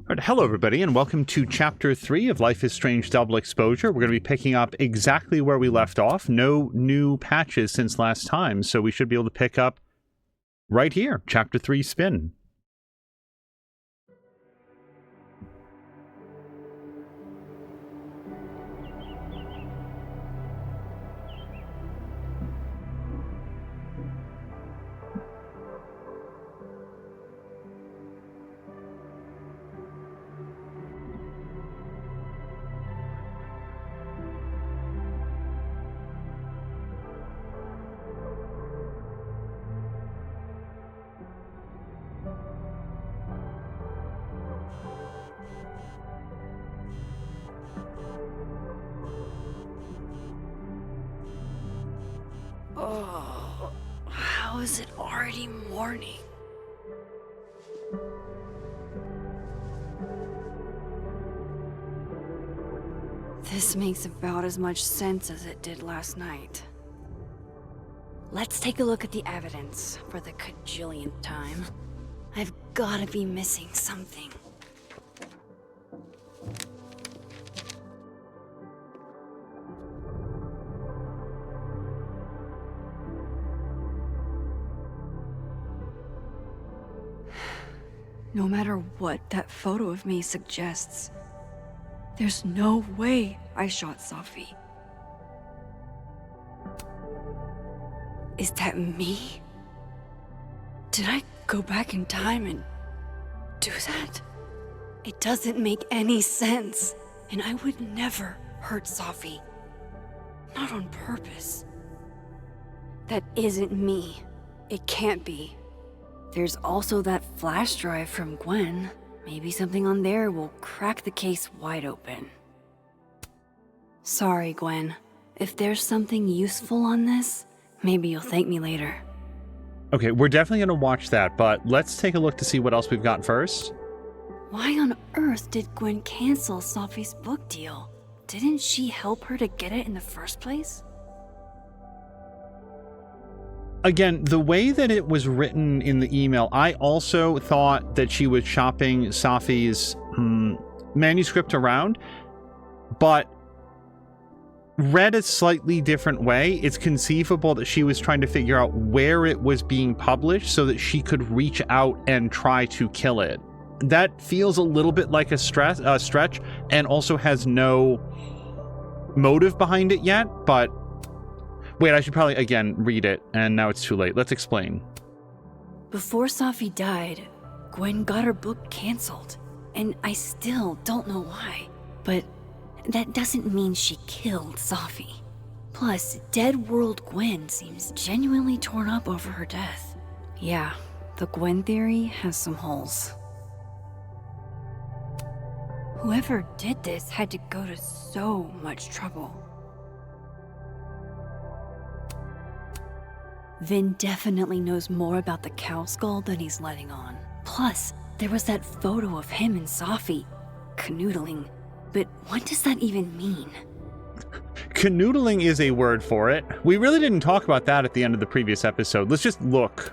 All right, hello, everybody, and welcome to Chapter 3 of Life is Strange Double Exposure. We're going to be picking up exactly where we left off. No new patches since last time, so we should be able to pick up right here, Chapter 3 Spin. Oh, how is it already morning? This makes about as much sense as it did last night. Let's take a look at the evidence for the cajillionth time. I've gotta be missing something. No matter what that photo of me suggests, there's no way I shot Safi. Is that me? Did I go back in time and do that? It doesn't make any sense, and I would never hurt Safi. Not on purpose. That isn't me. It can't be. There's also that flash drive from Gwen. Maybe something on there will crack the case wide open. Sorry, Gwen. If there's something useful on this, maybe you'll thank me later. Okay, we're definitely going to watch that, but let's take a look to see what else we've got first. Why on earth did Gwen cancel Safi's book deal? Didn't she help her to get it in the first place? Again, the way that it was written in the email, I also thought that she was shopping Safi's manuscript around, but read a slightly different way, it's conceivable that she was trying to figure out where it was being published so that she could reach out and try to kill it. That feels a little bit like a stretch, and also has no motive behind it yet, but wait, I should probably, again, read it, and now it's too late. Let's explain. Before Safi died, Gwen got her book canceled, and I still don't know why. But that doesn't mean she killed Safi. Plus, Dead World Gwen seems genuinely torn up over her death. Yeah, the Gwen theory has some holes. Whoever did this had to go to so much trouble. Vin definitely knows more about the cow skull than he's letting on. Plus, there was that photo of him and Safi canoodling. But what does that even mean? Canoodling is a word for it. We really didn't talk about that at the end of the previous episode. Let's just look.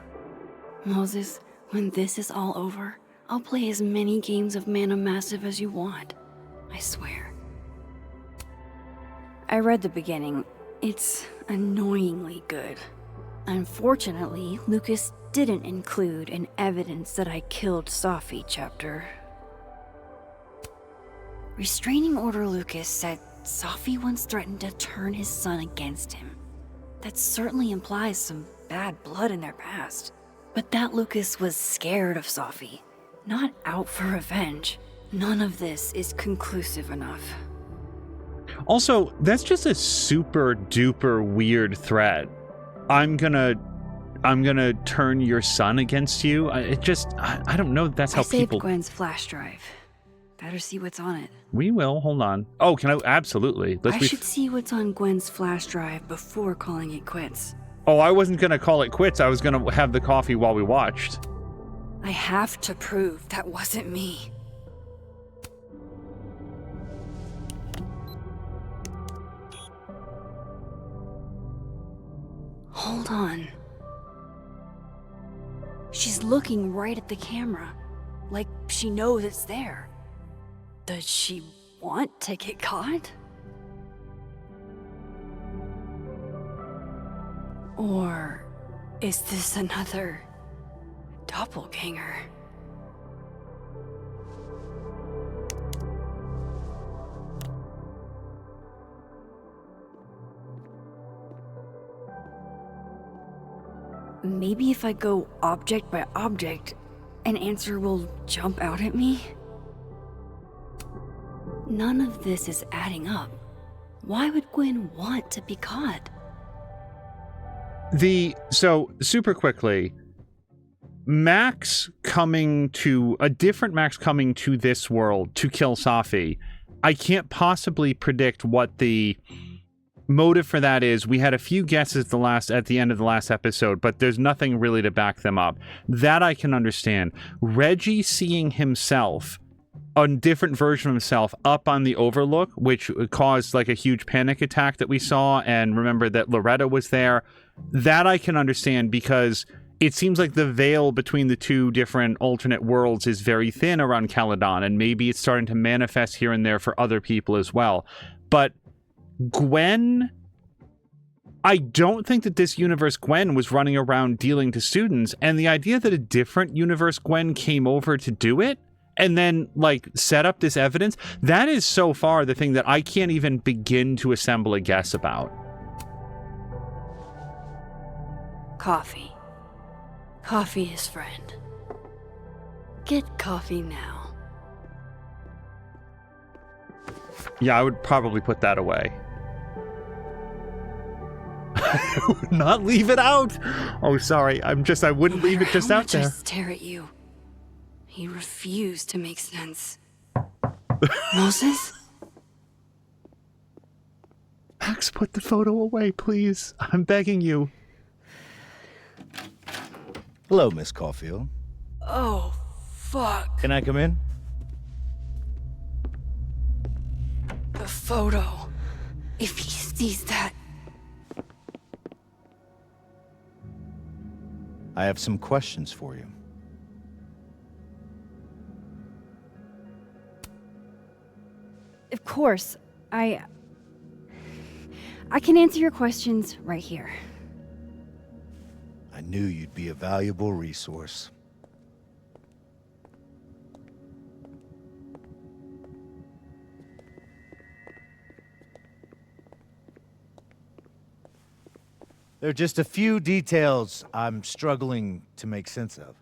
Moses, when this is all over, I'll play as many games of Mana Massive as you want. I swear. I read the beginning. It's annoyingly good. Unfortunately, Lucas didn't include an evidence that I killed Safi chapter. Restraining Order Lucas said Safi once threatened to turn his son against him. That certainly implies some bad blood in their past. But that Lucas was scared of Safi, not out for revenge. None of this is conclusive enough. Also, that's just a super duper weird threat. I'm gonna turn your son against you. I don't know if that's how saved people... Gwen's flash drive. Better see what's on it. We will, hold on. Oh, can I? Absolutely. I should see what's on Gwen's flash drive before calling it quits. Oh, I wasn't gonna call it quits. I was gonna have the coffee while we watched. I have to prove that wasn't me. Hold on. She's looking right at the camera, like she knows it's there. Does she want to get caught? Or is this another doppelganger? Maybe if I go object by object, an answer will jump out at me? None of this is adding up. Why would Gwen want to be caught? So super quickly, a different Max coming to this world to kill Safi. I can't possibly predict what the motive for that is. We had a few guesses at the end of the last episode, but there's nothing really to back them up. That I can understand. Reggie seeing himself, a different version of himself, up on the Overlook, which caused like a huge panic attack that we saw, and remember that Loretta was there. That I can understand, because it seems like the veil between the two different alternate worlds is very thin around Caledon, and maybe it's starting to manifest here and there for other people as well. But Gwen, I don't think that this universe Gwen was running around dealing to students, and the idea that a different universe Gwen came over to do it and then like set up this evidence, that is so far the thing that I can't even begin to assemble a guess about. Coffee. Coffee is friend. Get coffee now. Yeah, I would probably put that away. I would not leave it out. Oh, sorry. I wouldn't leave it just out there. I stare at you. He refused to make sense. Moses? Max, put the photo away, please. I'm begging you. Hello, Miss Caulfield. Oh, fuck. Can I come in? The photo. If he sees that. I have some questions for you. Of course. I can answer your questions right here. I knew you'd be a valuable resource. There are just a few details I'm struggling to make sense of.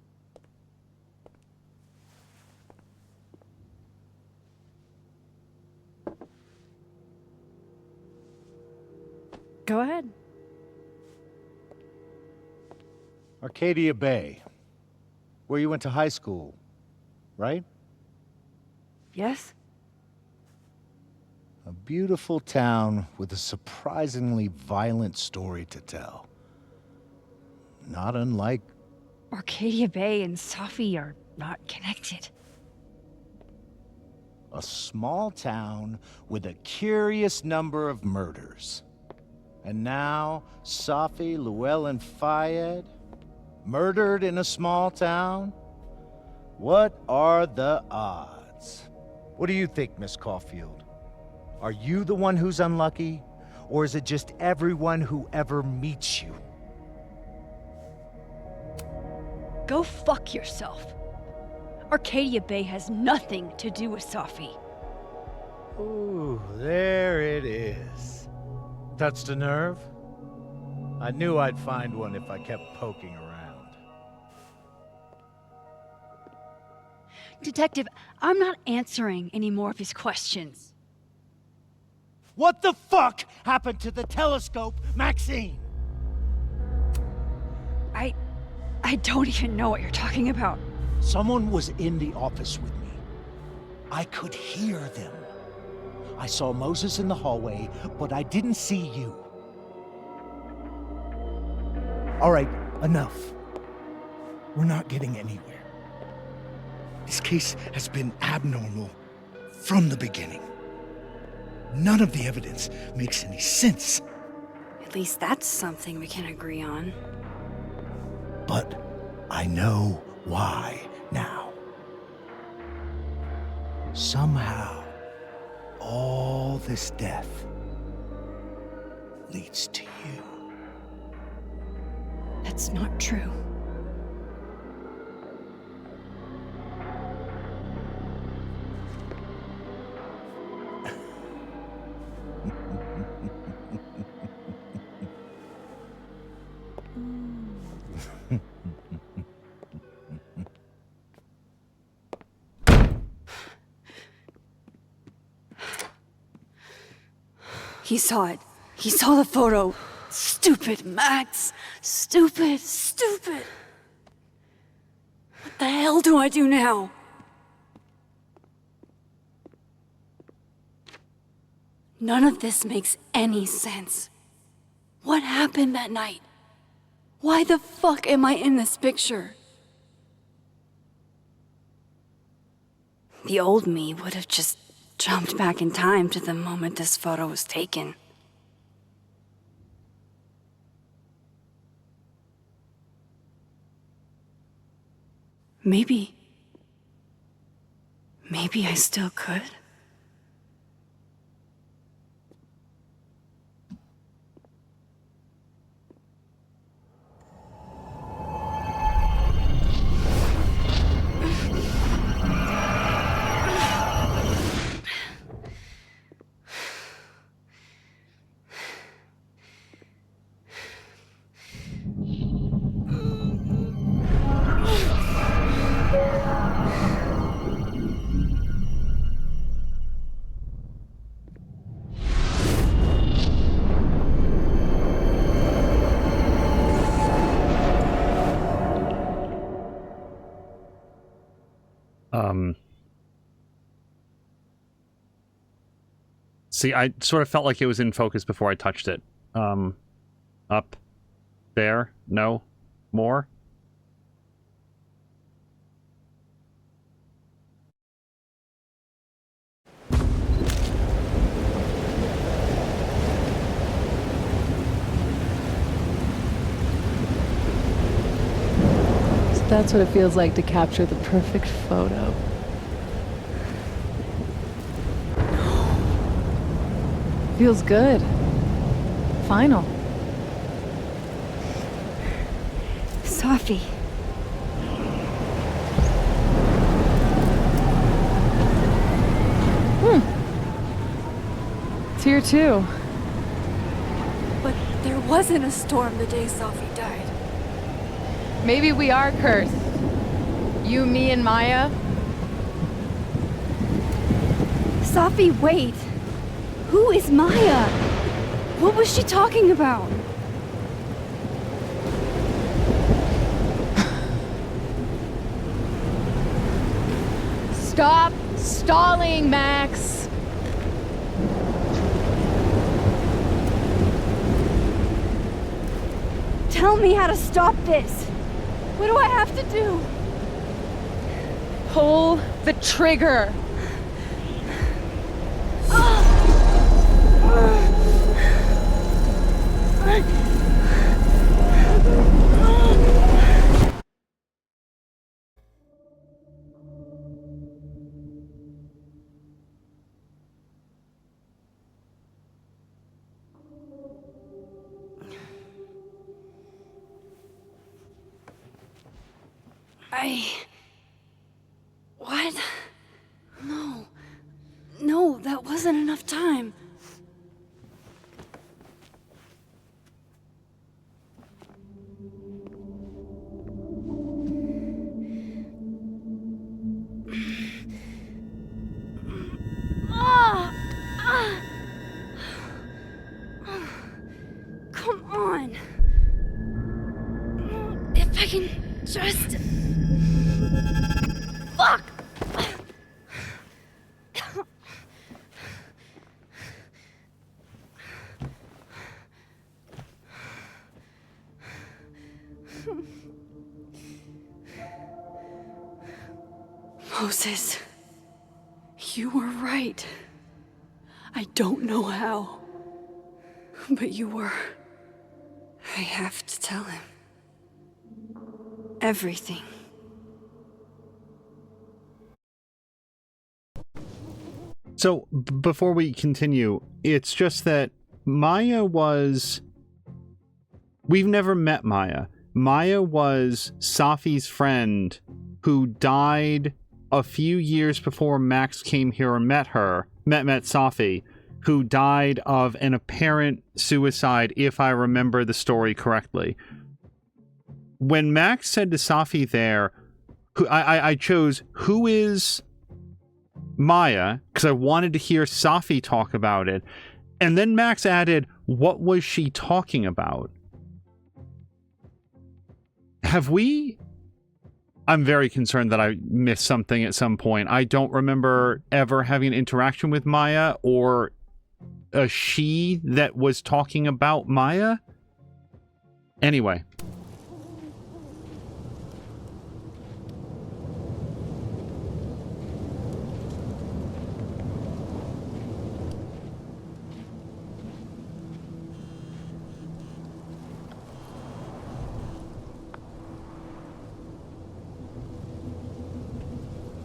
Go ahead. Arcadia Bay, where you went to high school, right? Yes? A beautiful town with a surprisingly violent story to tell. Not unlike... Arcadia Bay and Safi are not connected. A small town with a curious number of murders. And now, Safi, Llewellyn Fayed, murdered in a small town? What are the odds? What do you think, Miss Caulfield? Are you the one who's unlucky? Or is it just everyone who ever meets you? Go fuck yourself. Arcadia Bay has nothing to do with Safi. Ooh, there it is. Touched a nerve? I knew I'd find one if I kept poking around. Detective, I'm not answering any more of his questions. What the fuck happened to the telescope, Maxine? I don't even know what you're talking about. Someone was in the office with me. I could hear them. I saw Moses in the hallway, but I didn't see you. All right, enough. We're not getting anywhere. This case has been abnormal from the beginning. None of the evidence makes any sense. At least that's something we can agree on. But I know why now. Somehow, all this death leads to you. That's not true. He saw it. He saw the photo. Stupid Max. Stupid, stupid. What the hell do I do now? None of this makes any sense. What happened that night? Why the fuck am I in this picture? The old me would have just jumped back in time to the moment this photo was taken. Maybe I still could. See, I sort of felt like it was in focus before I touched it. Up. There. No. More. So that's what it feels like to capture the perfect photo. Feels good. Final. Safi. It's here too. But there wasn't a storm the day Safi died. Maybe we are cursed. You, me, and Maya. Safi, wait. Who is Maya? What was she talking about? Stop stalling, Max. Tell me how to stop this. What do I have to do? Pull the trigger. What? No. No, that wasn't enough time. Come on. If I can just... Fuck! Moses, you were right. I don't know how, but you were. I have to tell him. Everything. So before we continue, it's just that Maya was... We've never met Maya. Maya was Safi's friend who died a few years before Max came here and met Safi, who died of an apparent suicide, if I remember the story correctly. When Max said to Safi there, I chose, who is Maya? Because I wanted to hear Safi talk about it. And then Max added, what was she talking about? Have we... I'm very concerned that I missed something at some point. I don't remember ever having an interaction with Maya or a she that was talking about Maya. Anyway.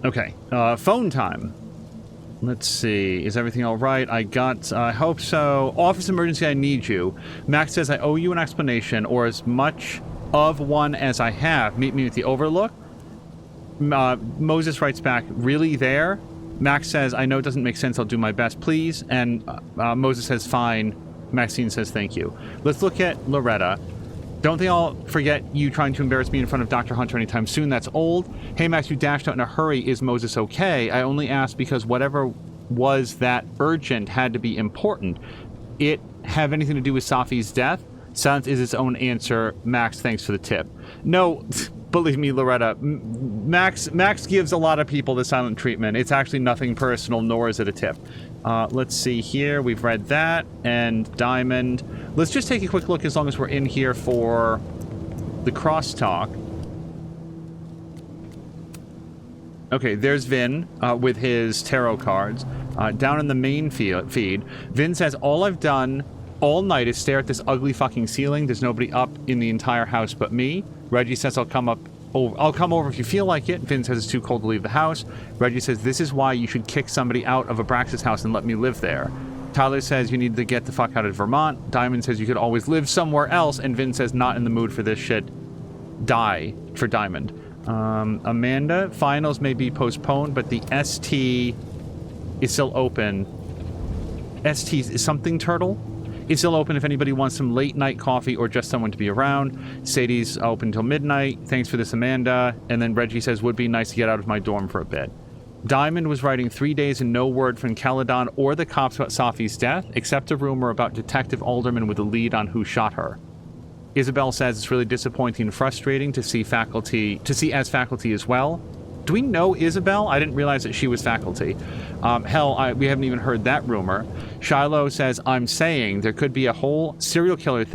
Okay, phone time. Let's see, is everything all right? I hope so. Office emergency, I need you. Max says I owe you an explanation, or as much of one as I have. Meet me with the Overlook. Moses writes back, really there? Max says, I know it doesn't make sense, I'll do my best, please. And Moses says, fine. Maxine says, thank you. Let's look at Loretta. Don't think I'll forget you trying to embarrass me in front of Dr. Hunter anytime soon. That's old. Hey, Max, you dashed out in a hurry. Is Moses okay? I only asked because whatever was that urgent had to be important. It have anything to do with Safi's death? Silence is its own answer. Max, thanks for the tip. No, believe me, Loretta. Max gives a lot of people the silent treatment. It's actually nothing personal, nor is it a tip. Let's see here. We've read that. And Diamond. Let's just take a quick look as long as we're in here for the crosstalk. Okay, there's Vin with his tarot cards. Down in the main feed, Vin says, all I've done all night is stare at this ugly fucking ceiling. There's nobody up in the entire house but me. Reggie says, I'll come over if you feel like it. Vin says it's too cold to leave the house. Reggie says, this is why you should kick somebody out of Abraxas' house and let me live there. Tyler says you need to get the fuck out of Vermont. Diamond says you could always live somewhere else. And Vin says not in the mood for this shit. Die for Diamond. Amanda, finals may be postponed, but the ST is still open. ST is something turtle? It's still open if anybody wants some late night coffee or just someone to be around. Sadie's open until midnight. Thanks for this, Amanda. And then Reggie says, would be nice to get out of my dorm for a bit. Diamond was writing 3 days and no word from Caledon or the cops about Safi's death, except a rumor about Detective Alderman with a lead on who shot her. Isabel says it's really disappointing and frustrating to see as faculty as well. Do we know Isabel? I didn't realize that she was faculty. We haven't even heard that rumor. Shiloh says, I'm saying there could be a whole serial killer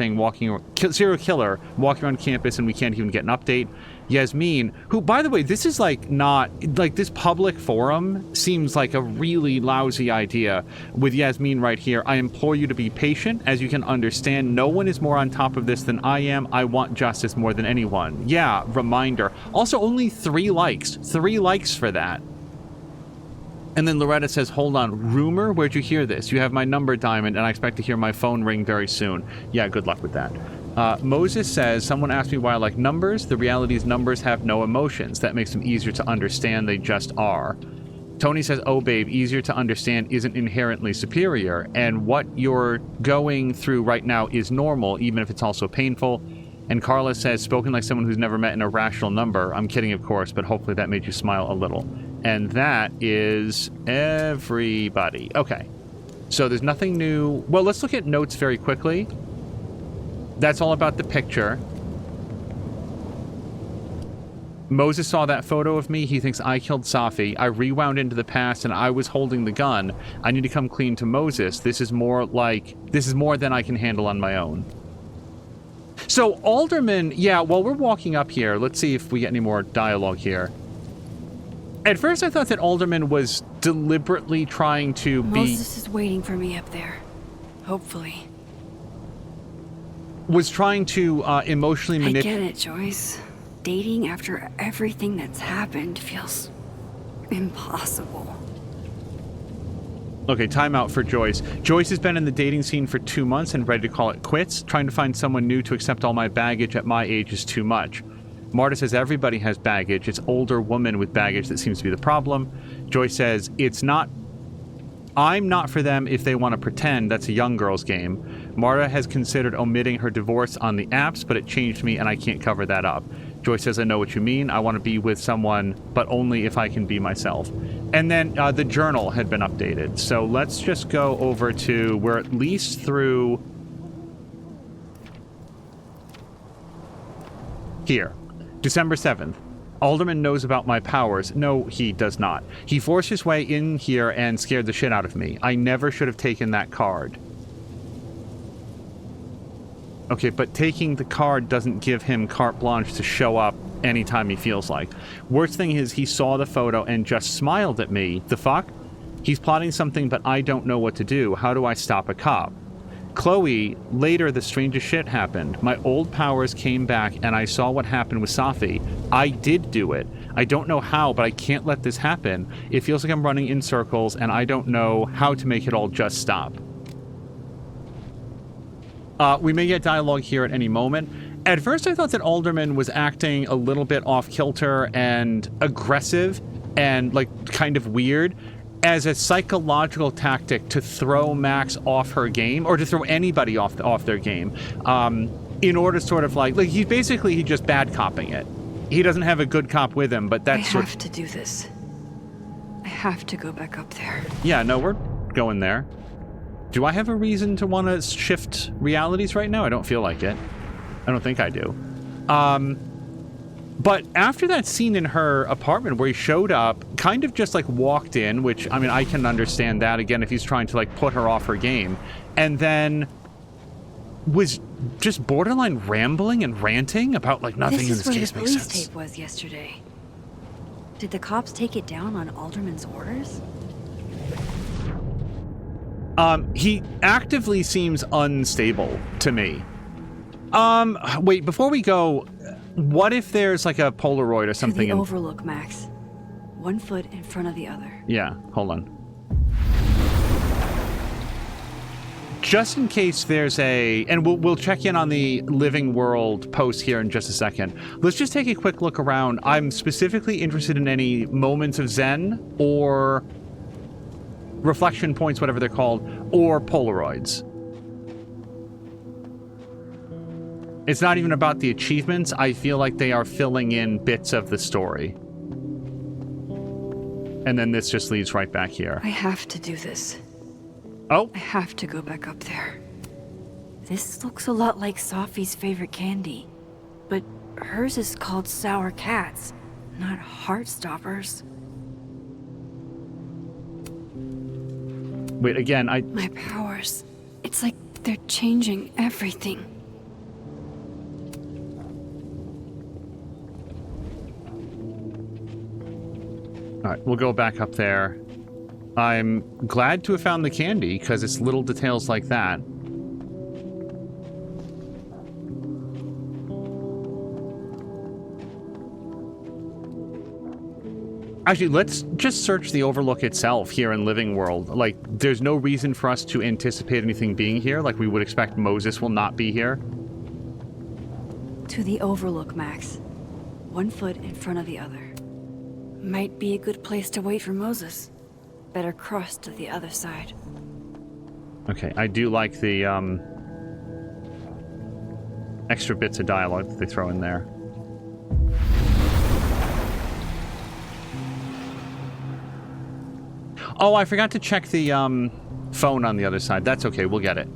walking around campus and we can't even get an update. Yasmin, who, by the way, this is this public forum seems like a really lousy idea with Yasmin right here. I implore you to be patient. As you can understand, no one is more on top of this than I am. I want justice more than anyone. Yeah, reminder. Also, only 3 likes. 3 likes for that. And then Loretta says, hold on, rumor? Where'd you hear this? You have my number, Diamond, and I expect to hear my phone ring very soon. Yeah, good luck with that. Moses says, someone asked me why I like numbers. The reality is numbers have no emotions. That makes them easier to understand. They just are. Tony says, oh, babe, easier to understand isn't inherently superior. And what you're going through right now is normal, even if it's also painful. And Carla says, spoken like someone who's never met an irrational number. I'm kidding, of course, but hopefully that made you smile a little. And that is everybody. Okay. So there's nothing new. Well, let's look at notes very quickly. That's all about the picture. Moses saw that photo of me. He thinks I killed Safi. I rewound into the past and I was holding the gun. I need to come clean to Moses. This is more than I can handle on my own. So Alderman, yeah, while we're walking up here, let's see if we get any more dialogue here. At first I thought that Alderman was deliberately trying to Moses is waiting for me up there. Hopefully. Was trying to emotionally manipulate. I get it, Joyce. Dating after everything that's happened feels impossible. Okay, timeout for Joyce. Joyce has been in the dating scene for 2 months and ready to call it quits. Trying to find someone new to accept all my baggage at my age is too much. Marta says everybody has baggage. It's older woman with baggage that seems to be the problem. Joyce says I'm not for them if they want to pretend. That's a young girl's game. Marta has considered omitting her divorce on the apps, but it changed me and I can't cover that up. Joyce says, I know what you mean. I want to be with someone, but only if I can be myself. And then the journal had been updated. So let's just go over to, we're at least through here. December 7th. Alderman knows about my powers. No, he does not. He forced his way in here and scared the shit out of me. I never should have taken that card. Okay, but taking the card doesn't give him carte blanche to show up anytime he feels like. Worst thing is he saw the photo and just smiled at me. The fuck? He's plotting something, but I don't know what to do. How do I stop a cop? Chloe, later the strangest shit happened. My old powers came back and I saw what happened with Safi. I did do it. I don't know how, but I can't let this happen. It feels like I'm running in circles and I don't know how to make it all just stop. We may get dialogue here at any moment. At first I thought that Alderman was acting a little bit off kilter and aggressive and like kind of weird as a psychological tactic to throw Max off her game, or to throw anybody off their game, in order to sort of like he's just bad copping it. He doesn't have a good cop with him, but that's I have to do this. I have to go back up there. Yeah, no, we're going there. Do I have a reason to want to shift realities right now? I don't feel like it. I don't think I do. But after that scene in her apartment where he showed up, kind of just like walked in, which, I mean, I can understand that, again, if he's trying to like put her off her game, and then was just borderline rambling and ranting about like nothing in this case makes sense. This is where the police tape was yesterday. Did the cops take it down on Alderman's orders? He actively seems unstable to me. Wait, before we go, what if there's like a Polaroid or something? To the overlook, Max. 1 foot in front of the other. Yeah, hold on. Just in case there's and we'll check in on the Living World post here in just a second. Let's just take a quick look around. I'm specifically interested in any moments of Zen or reflection points, whatever they're called, or Polaroids. It's not even about the achievements. I feel like they are filling in bits of the story. And then this just leads right back here. I have to do this. Oh. I have to go back up there. This looks a lot like Safi's favorite candy. But hers is called Sour Cats, not Heartstoppers. Wait, again, My powers. It's like they're changing everything. All right, we'll go back up there. I'm glad to have found the candy, because it's little details like that. Actually, let's just search the Overlook itself here in Living World. Like, there's no reason for us to anticipate anything being here. Like, we would expect Moses will not be here. To the Overlook, Max. 1 foot in front of the other. Might be a good place to wait for Moses. Better cross to the other side. Okay, I do like the extra bits of dialogue that they throw in there. Oh, I forgot to check the phone on the other side. That's okay, we'll get it.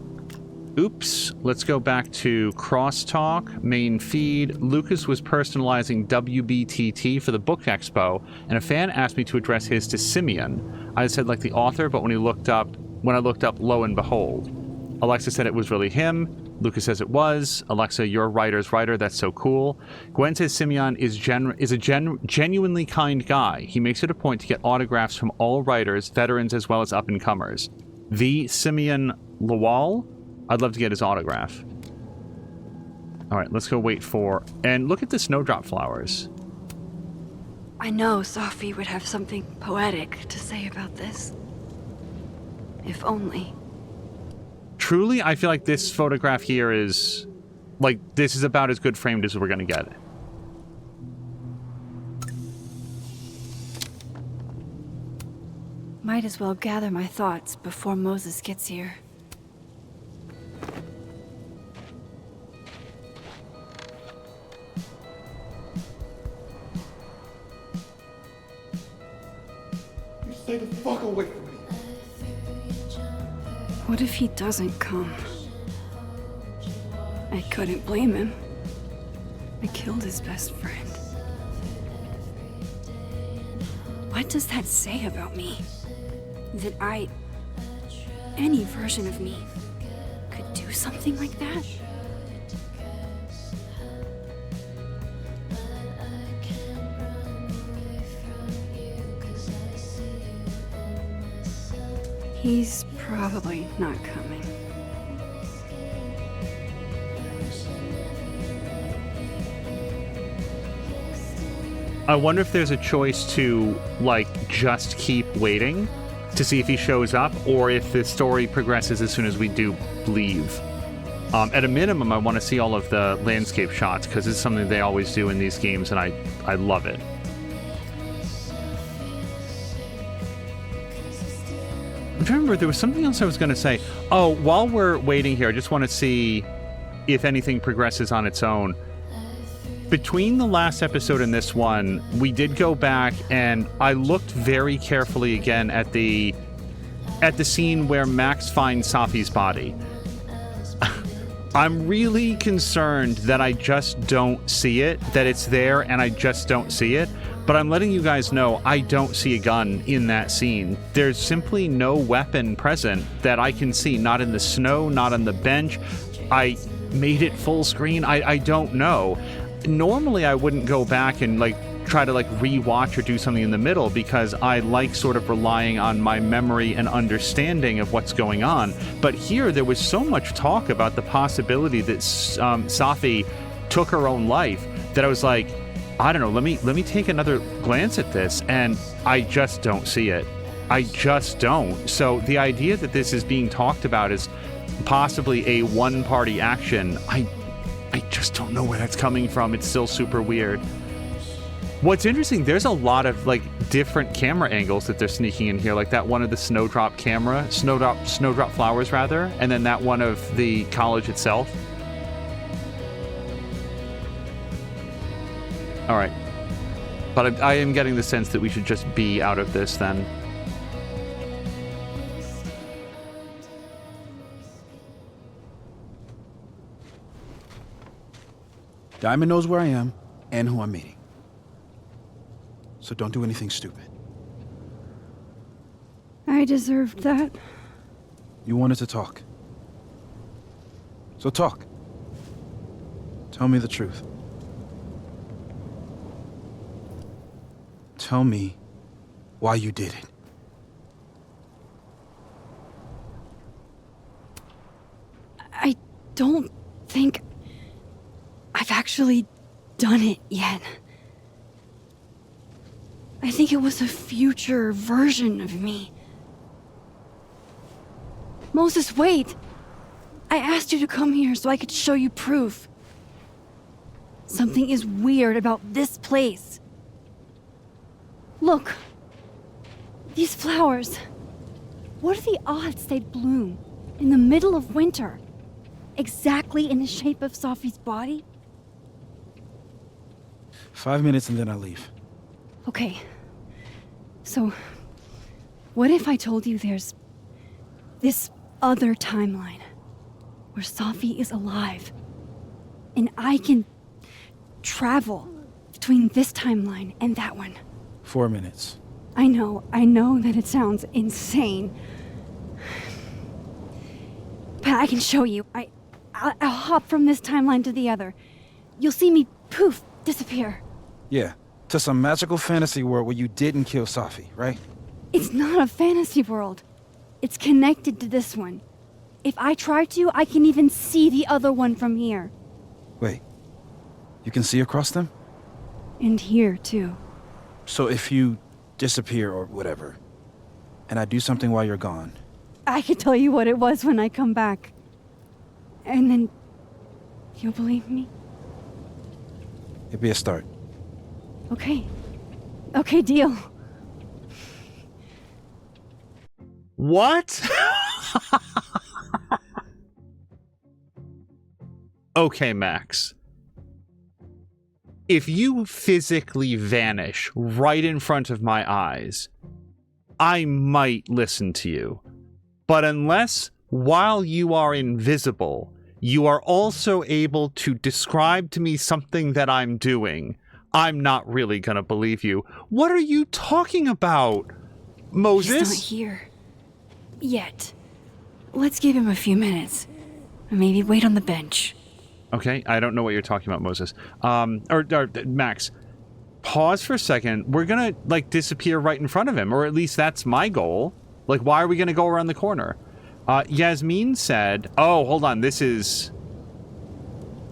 Oops. Let's go back to Crosstalk, main feed. Lucas was personalizing WBTT for the Book Expo, and a fan asked me to address his to Simeon. I said like the author, but when I looked up, lo and behold. Alexa said it was really him. Lucas says it was. Alexa, you're a writer's writer. That's so cool. Gwen says Simeon is a genuinely kind guy. He makes it a point to get autographs from all writers, veterans as well as up-and-comers. The Simeon Lawal? I'd love to get his autograph. All right, let's go wait for... And look at the snowdrop flowers. I know Safi would have something poetic to say about this. If only. Truly, I feel like this photograph here is, like, this is about as good framed as we're gonna get it. Might as well gather my thoughts before Moses gets here. You stay the fuck away from me. What if he doesn't come? I couldn't blame him. I killed his best friend. What does that say about me? That any version of me, could do something like that? He's probably not coming. I wonder if there's a choice to, like, just keep waiting to see if he shows up, or if the story progresses as soon as we do leave. At a minimum, I want to see all of the landscape shots, because it's something they always do in these games, and I love it. I'm trying to remember, there was something else I was going to say. Oh, while we're waiting here, I just want to see if anything progresses on its own. Between the last episode and this one, we did go back and I looked very carefully again at the scene where Max finds Safi's body. I'm really concerned that I just don't see it, that it's there and I just don't see it. But I'm letting you guys know I don't see a gun in that scene. There's simply no weapon present that I can see, not in the snow, not on the bench. I made it full screen. I don't know. Normally I wouldn't go back and try to rewatch or do something in the middle, because I like sort of relying on my memory and understanding of what's going on. But here there was so much talk about the possibility that Safi took her own life that I was like, I don't know, let me take another glance at this, and I just don't see it. I just don't. So the idea that this is being talked about as possibly a one-party action, I just don't know where that's coming from. It's still super weird. What's interesting, there's a lot of different camera angles that they're sneaking in here, like that one of the snowdrop flowers rather, and then that one of the college itself. All right, but I am getting the sense that we should just be out of this then. Diamond knows where I am and who I'm meeting. So don't do anything stupid. I deserved that. You wanted to talk. So talk. Tell me the truth. Tell me why you did it. I don't think I've actually done it yet. I think it was a future version of me. Moses, wait! I asked you to come here so I could show you proof. Something is weird about this place. Look. These flowers. What are the odds they'd bloom in the middle of winter? Exactly in the shape of Safi's body? 5 minutes and then I'll leave. Okay. So, what if I told you there's this other timeline where Safi is alive and I can travel between this timeline and that one? 4 minutes. I know that it sounds insane. But I can show you. I'll hop from this timeline to the other. You'll see me, poof, disappear. Yeah, to some magical fantasy world where you didn't kill Safi, right? It's not a fantasy world. It's connected to this one. If I try to, I can even see the other one from here. Wait, you can see across them? And here, too. So if you disappear or whatever, and I do something while you're gone, I can tell you what it was when I come back. And then you'll believe me? It'd be a start. Okay. Okay, deal. What? Okay, Max. If you physically vanish right in front of my eyes, I might listen to you. But unless, while you are invisible, you are also able to describe to me something that I'm doing, I'm not really gonna believe you. What are you talking about, Moses? He's not here. Yet. Let's give him a few minutes. Maybe wait on the bench. Okay, I don't know what you're talking about, Moses. Or Max, pause for a second. We're gonna, like, disappear right in front of him, or at least that's my goal. Like, why are we gonna go around the corner? Yasmin said, oh, hold on, this is...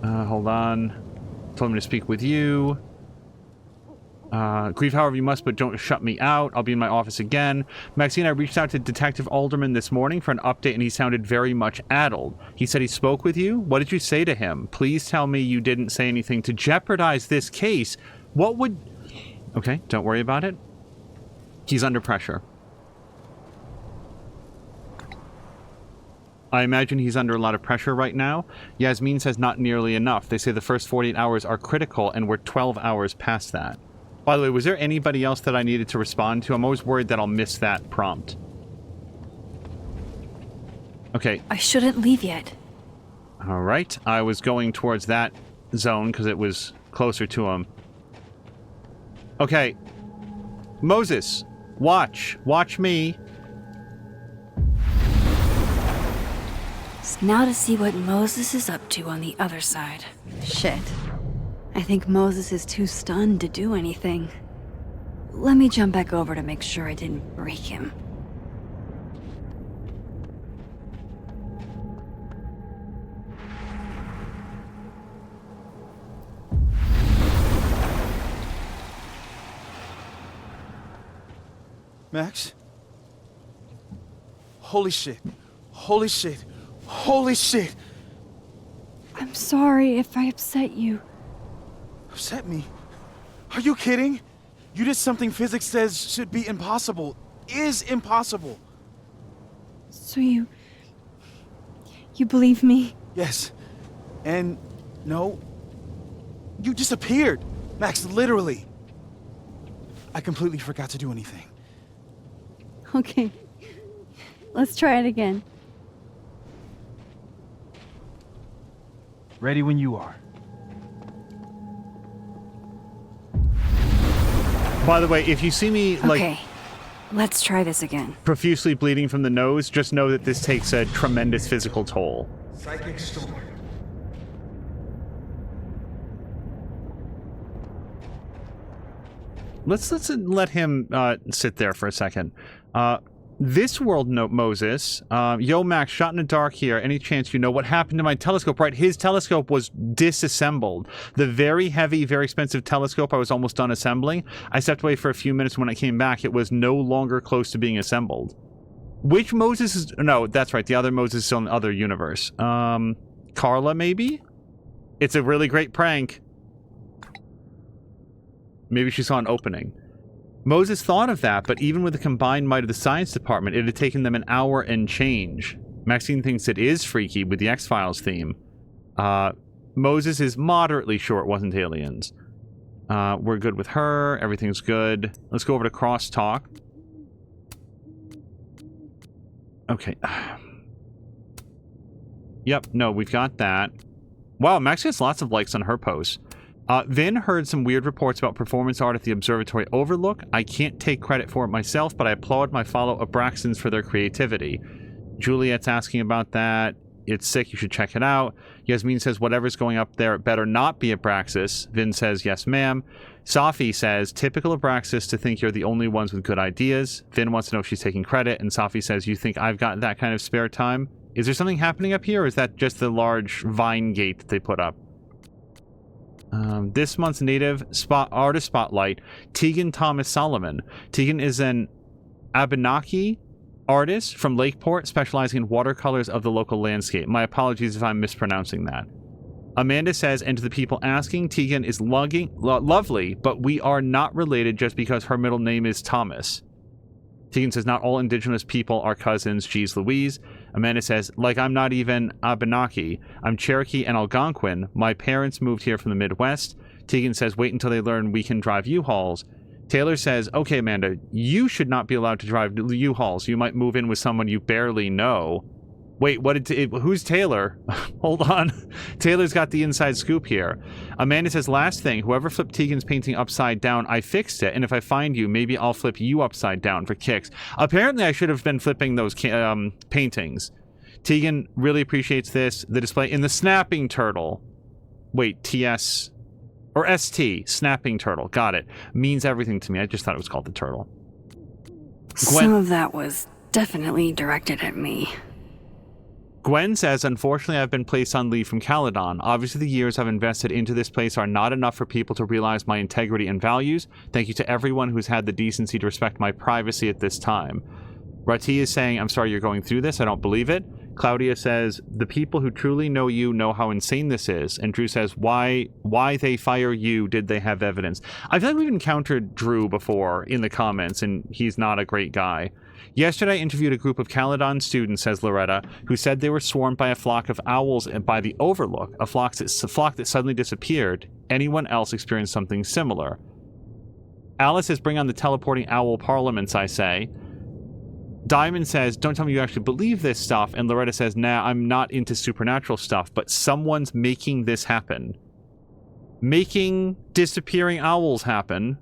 hold on. Told me to speak with you. Grieve however you must, but don't shut me out. I'll be in my office again. Maxine, I reached out to Detective Alderman this morning for an update, and he sounded very much addled. He said he spoke with you? What did you say to him? Please tell me you didn't say anything to jeopardize this case. What would... Okay, don't worry about it. He's under pressure. I imagine he's under a lot of pressure right now. Yasmin says not nearly enough. They say the first 48 hours are critical, and we're 12 hours past that. By the way, was there anybody else that I needed to respond to? I'm always worried that I'll miss that prompt. Okay. I shouldn't leave yet. All right. I was going towards that zone because it was closer to him. Okay. Moses, watch. Watch me. So now to see what Moses is up to on the other side. Shit. I think Moses is too stunned to do anything. Let me jump back over to make sure I didn't break him. Max? Holy shit. Holy shit. Holy shit! I'm sorry if I upset you. Upset me? Are you kidding? You did something physics says should be impossible. Is impossible. So you believe me? Yes. And no. You disappeared. Max, literally. I completely forgot to do anything. Okay. Let's try it again. Ready when you are. By the way, if you see me, like... Okay. Let's try this again. Profusely bleeding from the nose, just know that this takes a tremendous physical toll. Psychic storm. Let's let him sit there for a second. This world note, Moses. Yo, Max, shot in the dark here. Any chance you know what happened to my telescope? Right, his telescope was disassembled. The very heavy, very expensive telescope I was almost done assembling. I stepped away for a few minutes. When I came back, it was no longer close to being assembled. Which Moses is... No, that's right. The other Moses is still in the other universe. Carla, maybe? It's a really great prank. Maybe she saw an opening. Moses thought of that, but even with the combined might of the science department, it had taken them an hour and change. Maxine thinks it is freaky with the X-Files theme. Moses is moderately sure it wasn't aliens. We're good with her. Everything's good. Let's go over to Crosstalk. Okay. Yep, no, we've got that. Wow, Max gets lots of likes on her posts. Vin heard some weird reports about performance art at the Observatory Overlook. I can't take credit for it myself, but I applaud my fellow Abraxans for their creativity. Juliet's asking about that. It's sick, you should check it out. Yasmin says whatever's going up there, it better not be Abraxas. Vin says yes, ma'am. Safi says, typical Abraxas to think you're the only ones with good ideas. Vin wants to know if she's taking credit, and Safi says, you think I've got that kind of spare time? Is there something happening up here, or is that just the large vine gate that they put up? This month's native artist spotlight, Tegan Thomas Solomon. Tegan is an Abenaki Artist from Lakeport, specializing in watercolors of the local landscape. My apologies if I'm mispronouncing that. Amanda says, and to the people asking, Tegan is lovely, but we are not related just because her middle name is Thomas. Tegan says, not all indigenous people are cousins. Geez Louise. Amanda says, like I'm not even Abenaki. I'm Cherokee and Algonquin. My parents moved here from the Midwest. Tegan says, wait until they learn we can drive U-Hauls. Taylor says, okay, Amanda, you should not be allowed to drive U-Hauls. You might move in with someone you barely know. Wait, who's Taylor? Hold on. Taylor's got the inside scoop here. Amanda says, last thing, whoever flipped Tegan's painting upside down, I fixed it, and if I find you, maybe I'll flip you upside down for kicks. Apparently, I should have been flipping those paintings. Tegan really appreciates this. The display in the snapping turtle. Wait, TS... or ST, snapping turtle. Got it. Means everything to me. I just thought it was called the turtle. Some of that was definitely directed at me. Gwen says, unfortunately, I've been placed on leave from Caledon. Obviously, the years I've invested into this place are not enough for people to realize my integrity and values. Thank you to everyone who's had the decency to respect my privacy at this time. Rati is saying, I'm sorry you're going through this. I don't believe it. Claudia says, the people who truly know you know how insane this is. And Drew says, why they fire you? Did they have evidence? I feel like we've encountered Drew before in the comments, and he's not a great guy. Yesterday, I interviewed a group of Caledon students, says Loretta, who said they were swarmed by a flock of owls by the Overlook, a flock that suddenly disappeared. Anyone else experienced something similar? Alice says, bring on the teleporting owl parliaments, I say. Diamond says, don't tell me you actually believe this stuff. And Loretta says, nah, I'm not into supernatural stuff, but someone's making this happen. Making disappearing owls happen.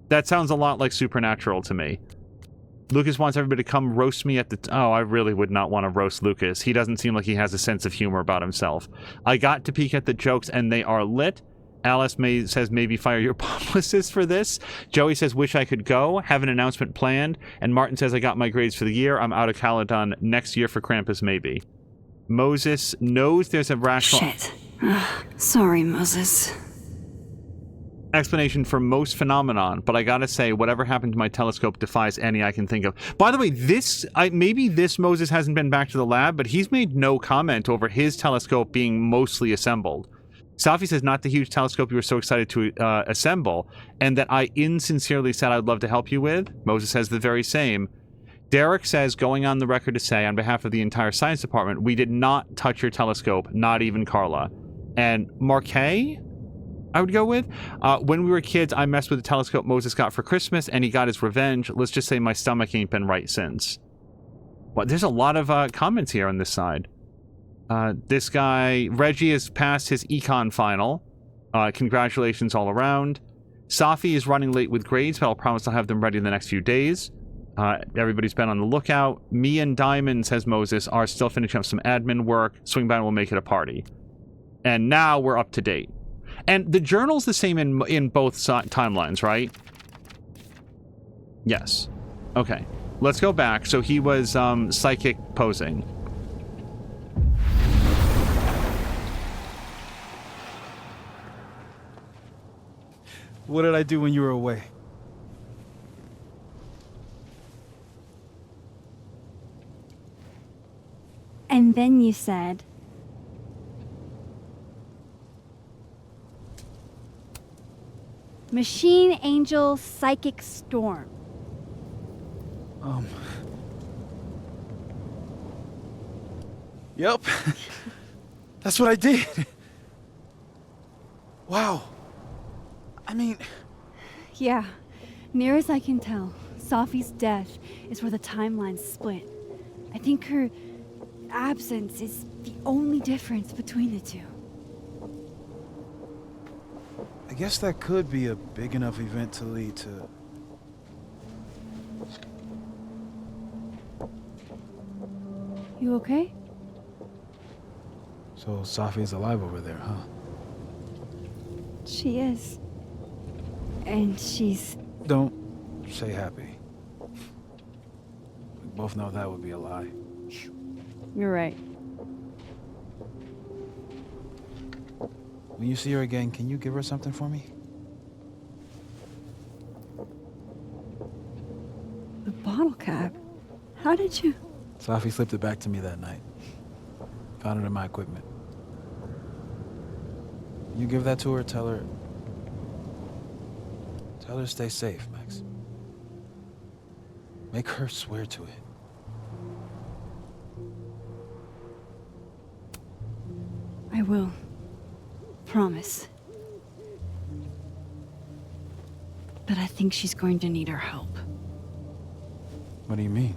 That sounds a lot like supernatural to me. Lucas wants everybody to come roast me at the... Oh, I really would not want to roast Lucas. He doesn't seem like he has a sense of humor about himself. I got to peek at the jokes, and they are lit. Alice says maybe fire your publicist for this. Joey says wish I could go, have an announcement planned. And Martin says I got my grades for the year. I'm out of Caledon next year for Krampus maybe. Moses knows there's a rational... Shit. Sorry, Moses. Explanation for most phenomenon, but I gotta say, whatever happened to my telescope defies any I can think of. By the way, maybe this Moses hasn't been back to the lab, but he's made no comment over his telescope being mostly assembled. Safi says, not the huge telescope you were so excited to assemble, and that I insincerely said I'd love to help you with. Moses says the very same. Derek says, going on the record to say, on behalf of the entire science department, we did not touch your telescope, not even Carla. And Marquet, I would go with. When we were kids, I messed with the telescope Moses got for Christmas, and he got his revenge. Let's just say my stomach ain't been right since. But there's a lot of comments here on this side. This guy, Reggie, has passed his econ final. Congratulations all around. Safi is running late with grades, but I'll promise I'll have them ready in the next few days. Everybody's been on the lookout. Me and Diamond, says Moses, are still finishing up some admin work. Swing by and we'll make it a party. And now we're up to date. And the journal's the same in both timelines, right? Yes. Okay. Let's go back. So he was psychic posing. What did I do when you were away? And then you said, Machine Angel Psychic Storm. Yep. That's what I did. Wow. I mean... Yeah, near as I can tell, Safi's death is where the timelines split. I think her absence is the only difference between the two. I guess that could be a big enough event to lead to... You okay? So Safi's alive over there, huh? She is. And she's... Don't say happy. We both know that would be a lie. You're right. When you see her again, can you give her something for me? The bottle cap? How did you? Safi slipped it back to me that night. Found it in my equipment. You give that to her, tell her to stay safe, Max. Make her swear to it. I will. Promise. But I think she's going to need our help. What do you mean?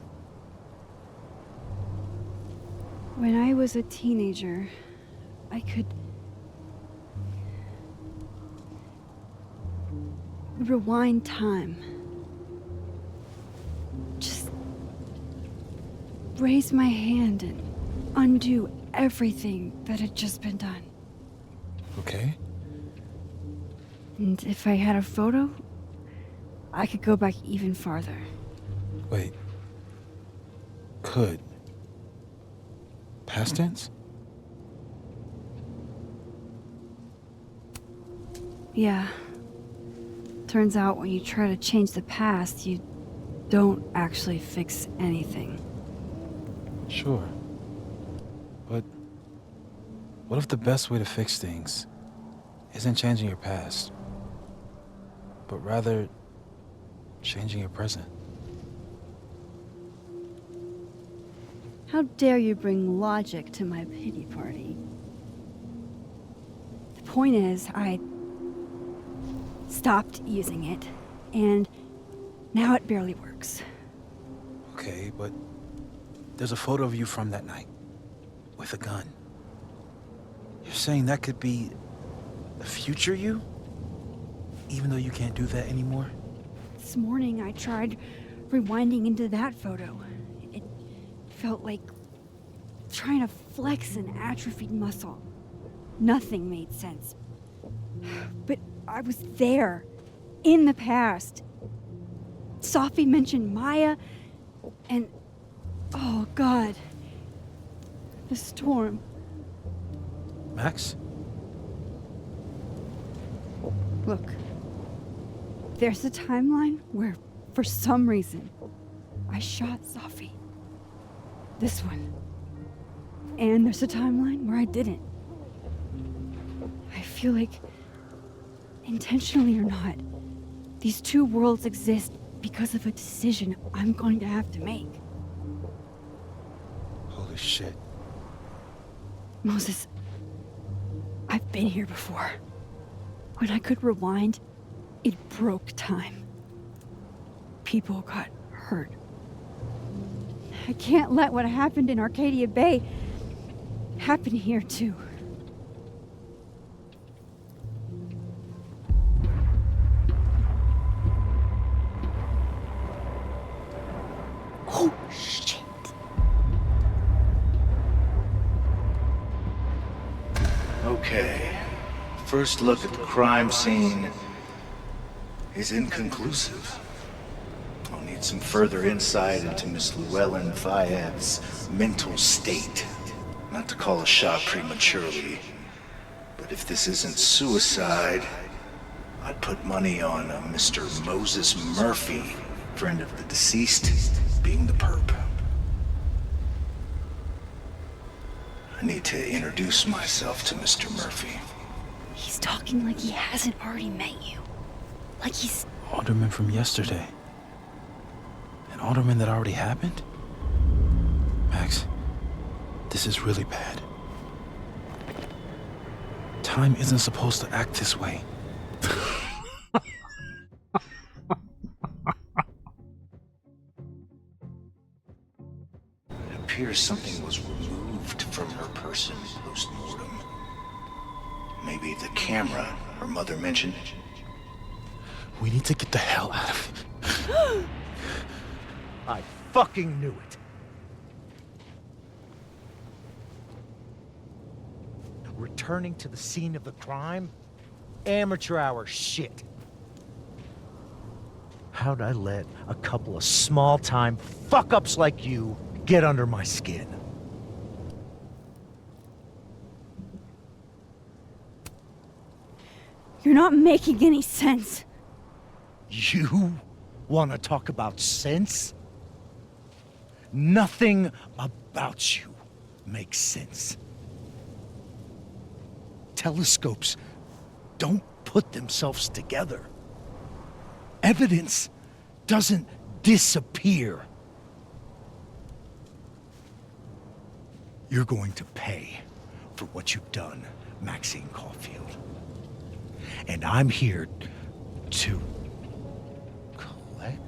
When I was a teenager, I could rewind time. Just raise my hand and undo everything that had just been done. Okay. And if I had a photo, I could go back even farther. Wait. Could. Past tense? Yeah. Turns out when you try to change the past, you don't actually fix anything. Sure. But what if the best way to fix things isn't changing your past, but rather changing your present? How dare you bring logic to my pity party? The point is, I stopped using it, and now it barely works. Okay, but there's a photo of you from that night with a gun. You're saying that could be the future you? Even though you can't do that anymore? This morning I tried rewinding into that photo. It felt like trying to flex an atrophied muscle. Nothing made sense. But I was there, in the past. Safi mentioned Maya, and oh God, the storm. Max? Look, there's a timeline where, for some reason, I shot Safi. This one. And there's a timeline where I didn't. I feel like, intentionally or not, these two worlds exist because of a decision I'm going to have to make. Holy shit. Moses, I've been here before. When I could rewind, it broke time. People got hurt. I can't let what happened in Arcadia Bay happen here too. Oh, shit. Okay. First look at the crime scene is inconclusive. I'll need some further insight into Miss Llewellyn Fayette's mental state. Not to call a shot prematurely, but if this isn't suicide, I'd put money on a Mr. Moses Murphy, friend of the deceased, being the perp. I need to introduce myself to Mr. Murphy. He's talking like he hasn't already met you. Like he's... Alderman from yesterday. An alderman that already happened? Max, this is really bad. Time isn't supposed to act this way. It appears something was removed from her person post-mortem. Maybe the camera her mother mentioned. We need to get the hell out of here. I fucking knew it. Returning to the scene of the crime? Amateur hour shit. How'd I let a couple of small-time fuck-ups like you get under my skin? You're not making any sense. You want to talk about sense? Nothing about you makes sense. Telescopes don't put themselves together. Evidence doesn't disappear. You're going to pay for what you've done, Maxine Caulfield. And I'm here to collect.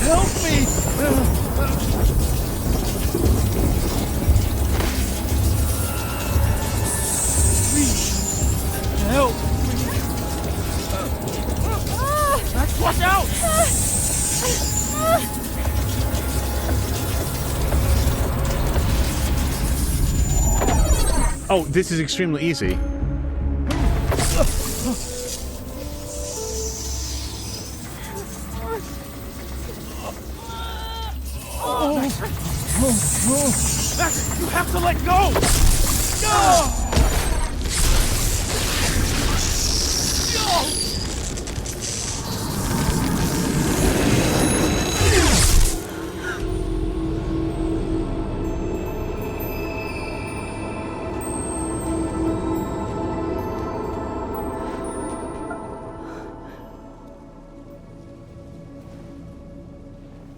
Help me! Please, help me! Max, watch out! Oh, this is extremely easy. Max, you have to let go! No!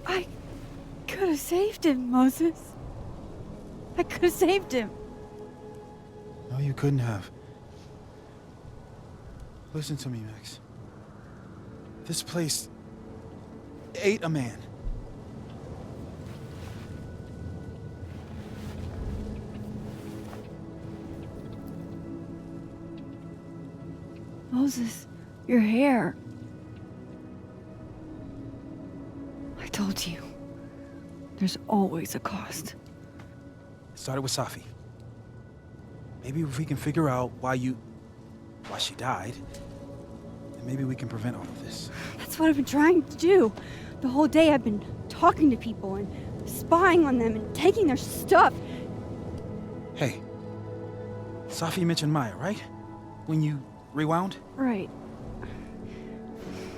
I could have saved him, Moses. I could have saved him. No, you couldn't have. Listen to me, Max. This place ate a man. Moses, your hair. I told you. There's always a cost. It started with Safi. Maybe if we can figure out why she died, then maybe we can prevent all of this. That's what I've been trying to do. The whole day I've been talking to people and spying on them and taking their stuff. Hey, Safi mentioned Maya, right? When you rewound? Right.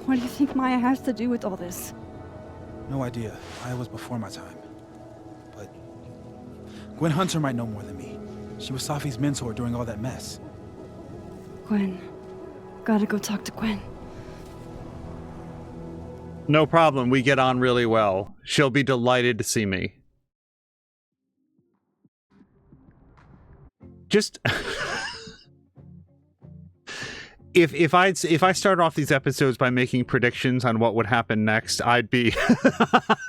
What do you think Maya has to do with all this? No idea. Maya was before my time. But Gwen Hunter might know more than me. She was Safi's mentor during all that mess. Gwen. Gotta go talk to Gwen. No problem. We get on really well. She'll be delighted to see me. Just if I started off these episodes by making predictions on what would happen next, I'd be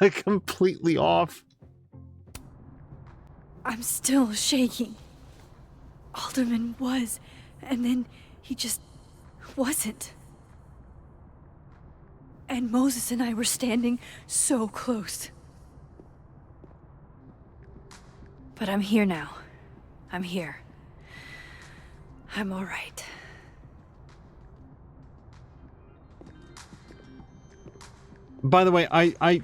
completely off. I'm still shaking. Alderman was, and then he just wasn't. And Moses and I were standing so close. But I'm here now. I'm here. I'm all right. By the way, I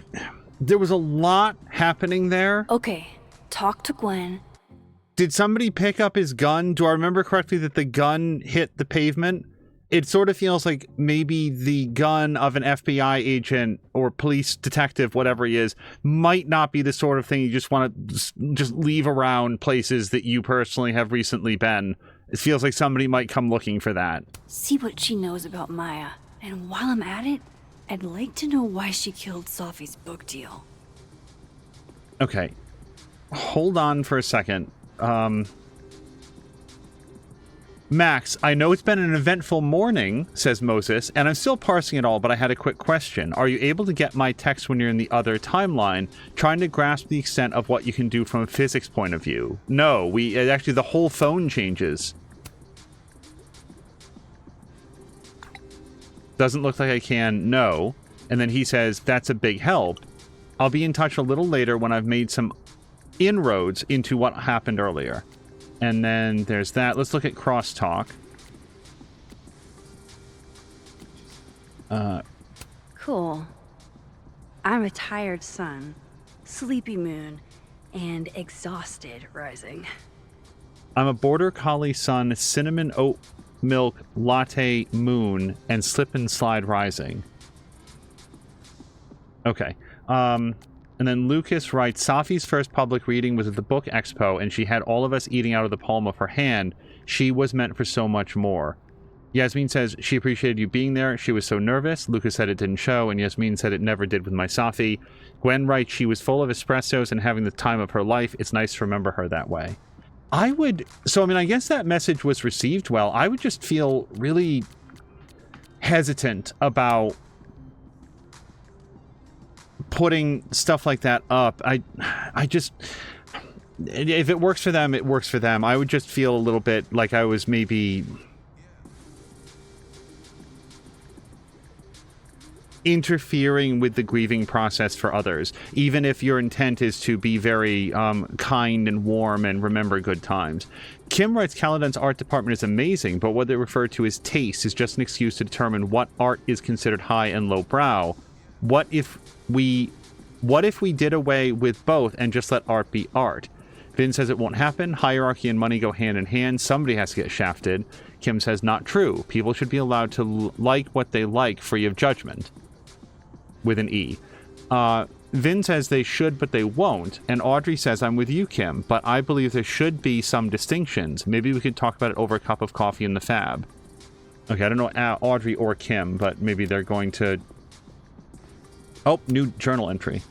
there was a lot happening there. Okay, talk to Gwen. Did somebody pick up his gun? Do I remember correctly that the gun hit the pavement? It sort of feels like maybe the gun of an FBI agent or police detective, whatever he is, might not be the sort of thing you just want to just leave around places that you personally have recently been. It feels like somebody might come looking for that. See what she knows about Maya. And while I'm at it, I'd like to know why she killed Safi's book deal. Okay. Hold on for a second. Max, I know it's been an eventful morning, says Moses, and I'm still parsing it all, but I had a quick question. Are you able to get my text when you're in the other timeline, trying to grasp the extent of what you can do from a physics point of view? No, actually the whole phone changes. Doesn't look like I can, no. And then he says, that's a big help. I'll be in touch a little later when I've made some inroads into what happened earlier. And then there's that. Let's look at crosstalk. Cool. I'm a tired sun, sleepy moon, and exhausted rising. I'm a border collie sun, cinnamon oat milk latte moon, and slip and slide rising. Okay. And then Lucas writes, Safi's first public reading was at the Book Expo, and she had all of us eating out of the palm of her hand. She was meant for so much more. Yasmin says she appreciated you being there. She was so nervous. Lucas said it didn't show, and Yasmin said it never did with my Safi. Gwen writes, she was full of espressos and having the time of her life. It's nice to remember her that way. I guess that message was received well. I would just feel really hesitant about putting stuff like that up. I just, if it works for them, it works for them. I would just feel a little bit like I was maybe interfering with the grieving process for others, even if your intent is to be very kind and warm and remember good times. Kim writes, Caladan's art department is amazing, but what they refer to as taste is just an excuse to determine what art is considered high and low brow. What if we did away with both and just let art be art? Vin says it won't happen. Hierarchy and money go hand in hand. Somebody has to get shafted. Kim says not true. People should be allowed to like what they like, free of judgment. With an E. Vin says they should, but they won't. And Audrey says, I'm with you, Kim, but I believe there should be some distinctions. Maybe we could talk about it over a cup of coffee in the Fab. Okay, I don't know Audrey or Kim, but maybe they're going to... Oh, new journal entry.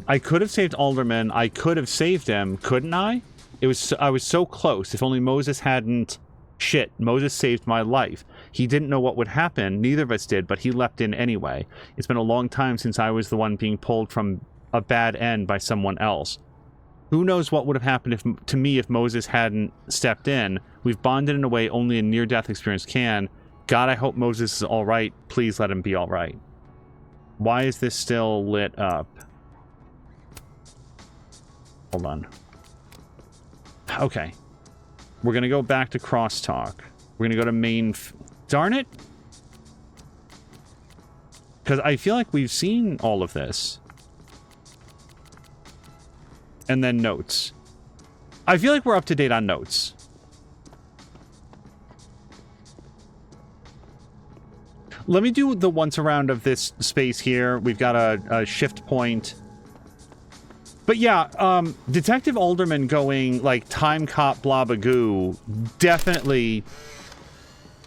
I could have saved Alderman. I could have saved him, couldn't I? I was so close. If only Moses hadn't... Shit, Moses saved my life. He didn't know what would happen. Neither of us did, but he leapt in anyway. It's been a long time since I was the one being pulled from a bad end by someone else. Who knows what would have happened to me if Moses hadn't stepped in. We've bonded in a way only a near-death experience can. God, I hope Moses is all right. Please let him be all right. Why is this still lit up? Hold on. Okay. We're going to go back to crosstalk. We're going to go to main... Darn it! Because I feel like we've seen all of this. And then notes. I feel like we're up to date on notes. Let me do the once around of this space here. We've got a shift point. But yeah, Detective Alderman going, like, time cop blabagoo definitely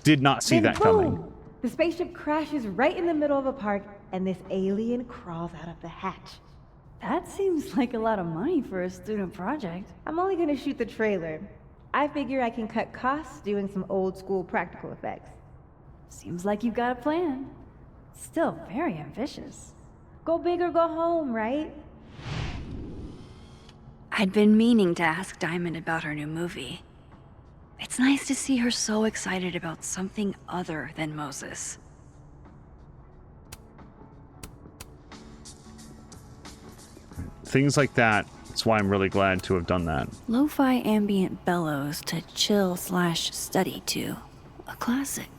did not see that coming. The spaceship crashes right in the middle of a park, and this alien crawls out of the hatch. That seems like a lot of money for a student project. I'm only gonna shoot the trailer. I figure I can cut costs doing some old school practical effects. Seems like you've got a plan. Still very ambitious. Go big or go home, right? I'd been meaning to ask Diamond about her new movie. It's nice to see her so excited about something other than Moses. Things like that. That's why I'm really glad to have done that. Lo-fi ambient bellows to chill/study to. A classic.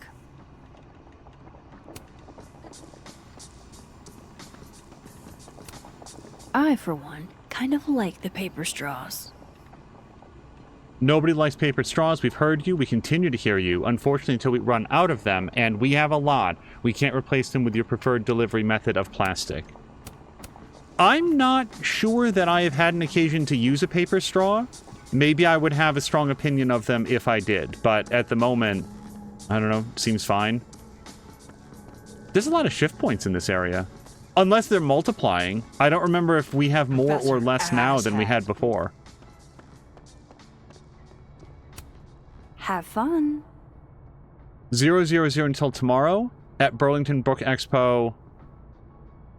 I, for one, kind of like the paper straws. Nobody likes paper straws. We've heard you. We continue to hear you. Unfortunately, until we run out of them, and we have a lot, we can't replace them with your preferred delivery method of plastic. I'm not sure that I have had an occasion to use a paper straw. Maybe I would have a strong opinion of them if I did, but at the moment, I don't know, seems fine. There's a lot of shift points in this area. Unless they're multiplying. I don't remember if we have more or less now than we had before. Have fun. 000 until tomorrow at Burlington Book Expo.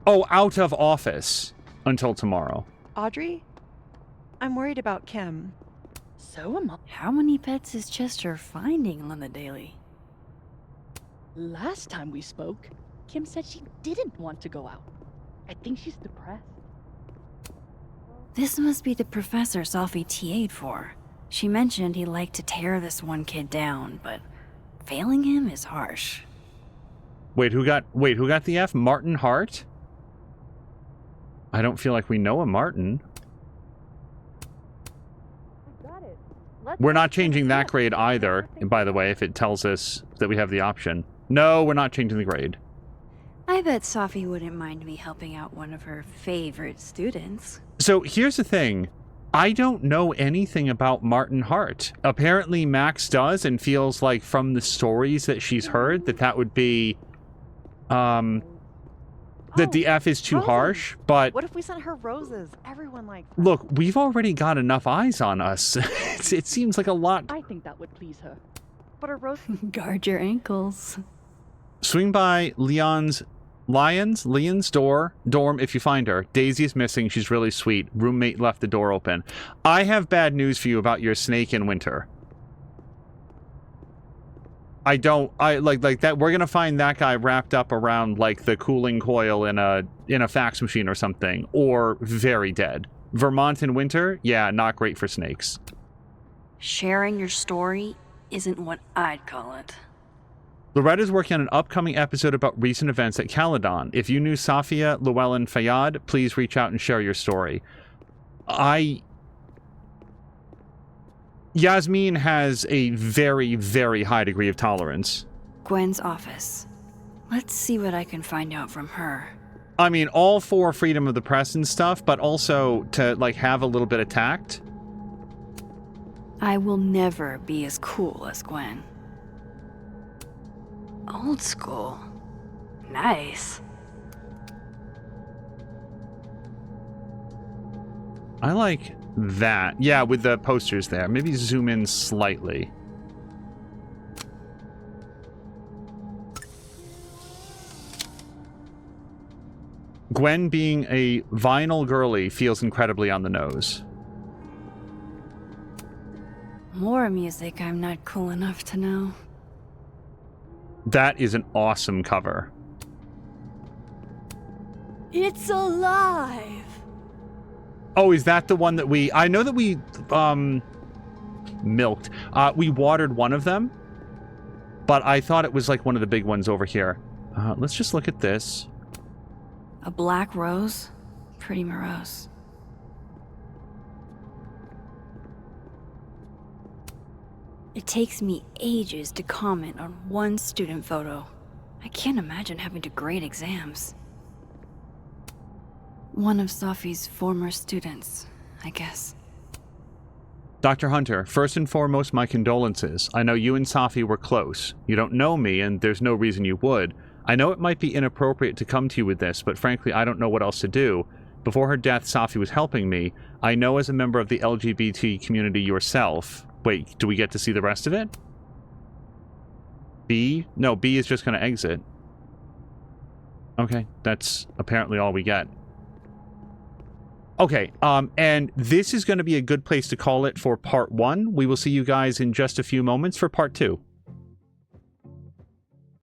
Oh, out of office until tomorrow. Audrey? I'm worried about Kim. So am I. How many pets is Chester finding on the daily? Last time we spoke, Kim said she didn't want to go out. I think she's depressed. This must be the professor Sophie TA'd for. She mentioned he liked to tear this one kid down, but failing him is harsh. Wait, who got the F? Martin Hart? I don't feel like we know a Martin. We're not changing that grade either, and by the way, if it tells us that we have the option. No, we're not changing the grade. I bet Sophie wouldn't mind me helping out one of her favorite students. So here's the thing. I don't know anything about Martin Hart. Apparently Max does, and feels like from the stories that she's heard that would be that the F is too harsh, but What if we sent her roses? Everyone likes that. look, we've already got enough eyes on us. It seems like a lot. I think that would please her. But a rose... Guard your ankles. Swing by Leon's dorm if you find her. Daisy is missing. She's really sweet. Roommate left the door open. I have bad news for you about your snake in winter. I like that. We're gonna find that guy wrapped up around like the cooling coil in a fax machine or something, or very dead. Vermont in winter, yeah, not great for snakes. Sharing your story isn't what I'd call it. Loretta's working on an upcoming episode about recent events at Caledon. If you knew Safia Llewellyn Fayyad, please reach out and share your story. Yasmin has a very, very high degree of tolerance. Gwen's office. Let's see what I can find out from her. I mean, all for freedom of the press and stuff, but also to, like, have a little bit of tact. I will never be as cool as Gwen. Old school. Nice. I like that. Yeah, with the posters there. Maybe zoom in slightly. Gwen being a vinyl girly feels incredibly on the nose. More music I'm not cool enough to know. That is an awesome cover. It's alive! Oh, is that the one that I know that we, milked. We watered one of them, but I thought it was like one of the big ones over here. Let's just look at this. A black rose? Pretty morose. It takes me ages to comment on one student photo. I can't imagine having to grade exams. One of Sophie's former students, I guess. Dr. Hunter, first and foremost, my condolences. I know you and Sophie were close. You don't know me, and there's no reason you would. I know it might be inappropriate to come to you with this, but frankly, I don't know what else to do. Before her death, Sophie was helping me. I know as a member of the LGBT community yourself... Wait, do we get to see the rest of it? B? No, B is just going to exit. Okay, that's apparently all we get. Okay, and this is going to be a good place to call it for part 1. We will see you guys in just a few moments for part 2.